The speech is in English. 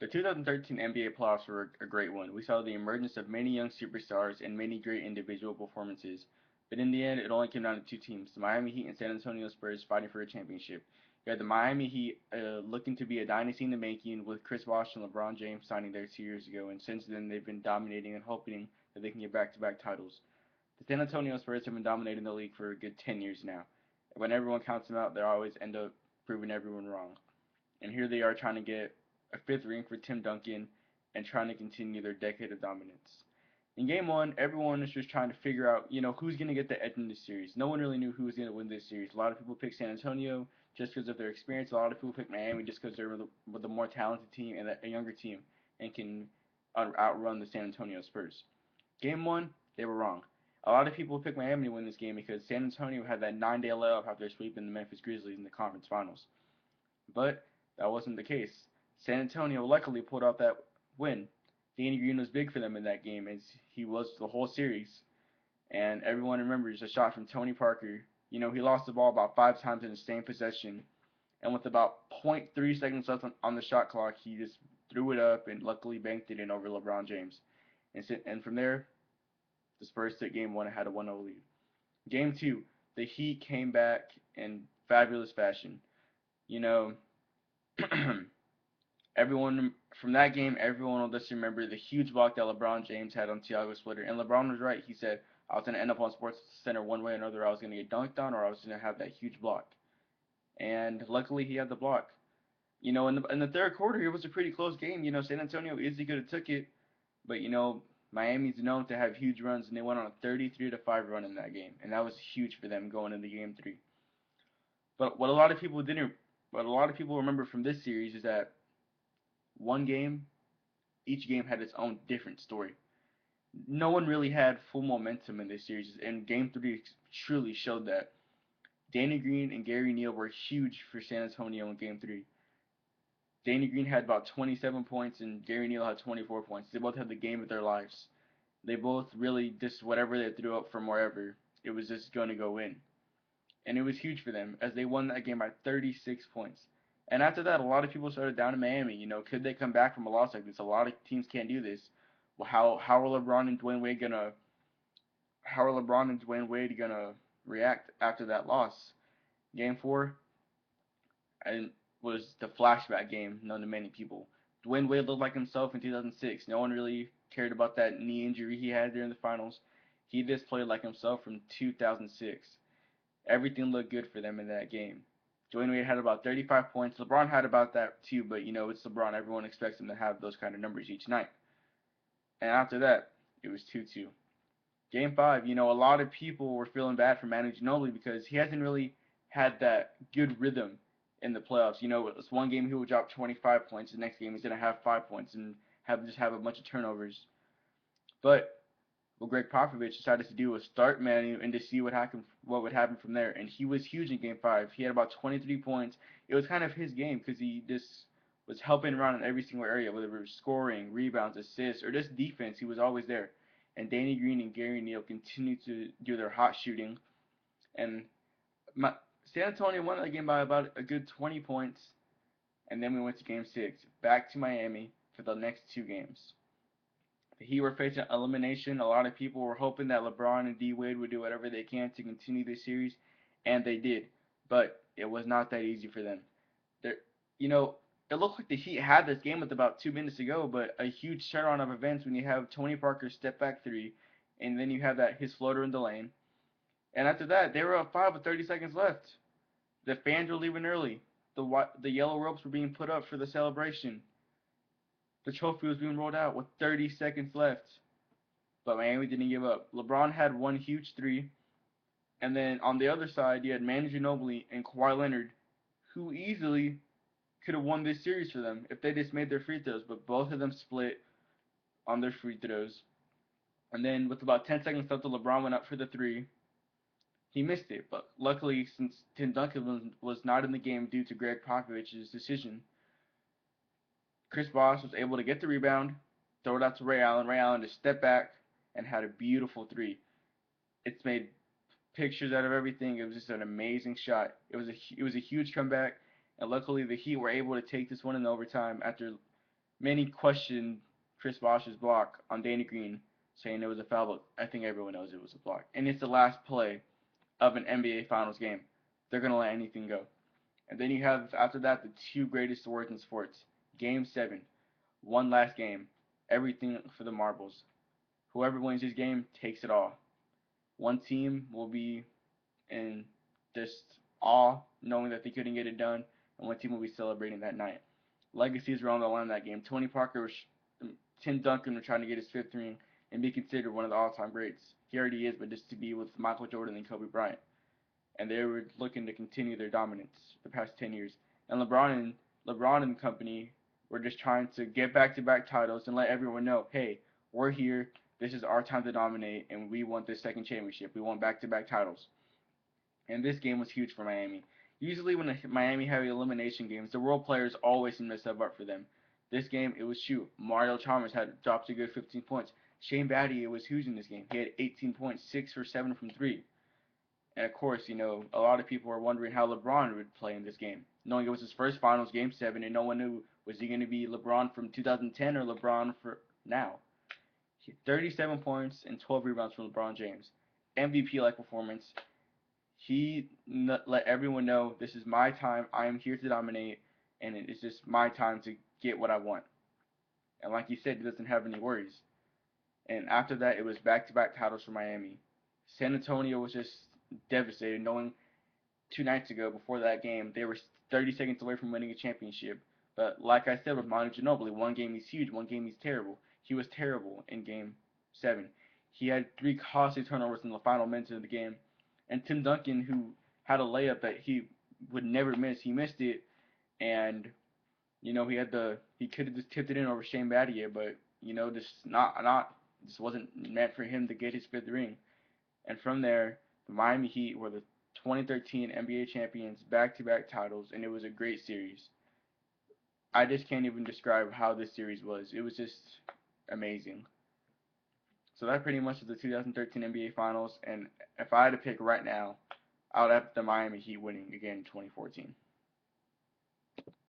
The 2013 NBA playoffs were a great one. We saw the emergence of many young superstars and many great individual performances. But in the end, it only came down to two teams, the Miami Heat and San Antonio Spurs, fighting for a championship. You had the Miami Heat looking to be a dynasty in the making, with Chris Bosh and LeBron James signing there 2 years ago, and since then they've been dominating and hoping that they can get back-to-back titles. The San Antonio Spurs have been dominating the league for a good 10 years now. When everyone counts them out, they always end up proving everyone wrong. And here they are trying to get a fifth ring for Tim Duncan and trying to continue their decade of dominance. In game one, everyone was just trying to figure out, who's going to get the edge in this series. No one really knew who was going to win this series. A lot of people picked San Antonio just because of their experience. A lot of people picked Miami just because they're the more talented team and a younger team and can outrun the San Antonio Spurs. Game one, they were wrong. A lot of people picked Miami to win this game because San Antonio had that 9-day layoff after sweeping the Memphis Grizzlies in the conference finals. But that wasn't the case. San Antonio luckily pulled out that win. Danny Green was big for them in that game, as he was the whole series. And everyone remembers a shot from Tony Parker. He lost the ball about 5 times in the same possession, and with about zero point 0.3 seconds left on the shot clock, he just threw it up and luckily banked it in over LeBron James. And from there, the Spurs took game one and had a 1-0 lead. Game two, the Heat came back in fabulous fashion. You know, everyone from that game, everyone will just remember the huge block that LeBron James had on Thiago Splitter. And LeBron was right. He said, I was going to end up on Sports Center one way or another. I was going to get dunked on, or I was going to have that huge block. And luckily, he had the block. In the third quarter, it was a pretty close game. San Antonio easily could have took it, but Miami's known to have huge runs, and they went on a 33-5 run in that game, and that was huge for them going into game three. But what a lot of people remember from this series is that one game, each game had its own different story. No one really had full momentum in this series, and Game 3 truly showed that. Danny Green and Gary Neal were huge for San Antonio in Game 3. Danny Green had about 27 points, and Gary Neal had 24 points. They both had the game of their lives. They both really just whatever they threw up from wherever, it was just going to go in. And it was huge for them as they won that game by 36 points. And after that, a lot of people started down in Miami. Could they come back from a loss like this? A lot of teams can't do this. Well, how are LeBron and Dwayne Wade gonna react after that loss? Game four, and was the flashback game known to many people. Dwayne Wade looked like himself in 2006. No one really cared about that knee injury he had during the finals. He just played like himself from 2006. Everything looked good for them in that game. Dwayne Wade had about 35 points. LeBron had about that too, but it's LeBron. Everyone expects him to have those kind of numbers each night. And after that, it was 2-2. Game 5, a lot of people were feeling bad for Manu Ginobili because he hasn't really had that good rhythm in the playoffs. It's one game he will drop 25 points, the next game he's going to have 5 points and have a bunch of turnovers. But what Greg Popovich decided to do was start Manu and to see what would happen from there. And he was huge in Game 5. He had about 23 points. It was kind of his game because he just was helping around in every single area, whether it was scoring, rebounds, assists, or just defense. He was always there. And Danny Green and Gary Neal continued to do their hot shooting. And San Antonio won that game by about a good 20 points. And then we went to Game 6, back to Miami for the next two games. The Heat were facing elimination. A lot of people were hoping that LeBron and D Wade would do whatever they can to continue this series, and they did. But it was not that easy for them. There, you know, it looked like the Heat had this game with about 2 minutes to go, but a huge turnaround of events when you have Tony Parker's step back three, and then you have that his floater in the lane, and after that they were up 5 with 30 seconds left. The fans were leaving early. The yellow ropes were being put up for the celebration. The trophy was being rolled out with 30 seconds left. But Miami didn't give up. LeBron had one huge three, and then on the other side you had Manu Ginobili and Kawhi Leonard, who easily could have won this series for them if they just made their free throws. But both of them split on their free throws. And then with about 10 seconds left, LeBron went up for the three. He missed it, but luckily, since Tim Duncan was not in the game due to Greg Popovich's decision, Chris Bosh was able to get the rebound, throw it out to Ray Allen. Ray Allen just stepped back and had a beautiful three. It's made pictures out of everything. It was just an amazing shot. It was a huge comeback, and luckily the Heat were able to take this one in overtime after Many questioned Chris Bosh's block on Danny Green, saying it was a foul, but I think everyone knows it was a block. And it's the last play of an NBA Finals game. They're gonna let anything go. And then you have after that the two greatest awards in sports. Game 7, one last game, everything for the marbles. Whoever wins this game takes it all. One team will be in just awe, knowing that they couldn't get it done, and one team will be celebrating that night. Legacies were on the line in that game. Tony Parker was, Tim Duncan was trying to get his 5th ring and be considered one of the all-time greats. He already is, but just to be with Michael Jordan and Kobe Bryant, and they were looking to continue their dominance the past 10 years. And LeBron and company were just trying to get back-to-back titles and let everyone know, hey, we're here. This is our time to dominate, and we want this second championship. We want back-to-back titles. And this game was huge for Miami. Usually when Miami have elimination games, the role players always seem to step up for them. This game, it was shoot. Mario Chalmers had dropped a good 15 points. Shane Battier was huge in this game. He had 18 points, 6 for 7 from 3. And of course, a lot of people were wondering how LeBron would play in this game, knowing it was his first finals, Game 7, and no one knew, was he going to be LeBron from 2010 or LeBron for now. 37 points and 12 rebounds from LeBron James. MVP-like performance. He let everyone know, this is my time, I am here to dominate, and it is just my time to get what I want. And like he said, he doesn't have any worries. And after that, it was back-to-back titles for Miami. San Antonio was just devastated, knowing 2 nights ago, before that game, they were 30 seconds away from winning a championship. But like I said with Manu Ginobili, one game he's huge, one game he's terrible. He was terrible in Game 7. He had 3 costly turnovers in the final minutes of the game. And Tim Duncan, who had a layup that he would never miss, he missed it. And he could have just tipped it in over Shane Battier, but this wasn't meant for him to get his 5th ring. And from there, the Miami Heat were the 2013 NBA champions, back-to-back titles, and it was a great series. I just can't even describe how this series was. It was just amazing. So that pretty much is the 2013 NBA Finals, and if I had to pick right now, I would have the Miami Heat winning again in 2014.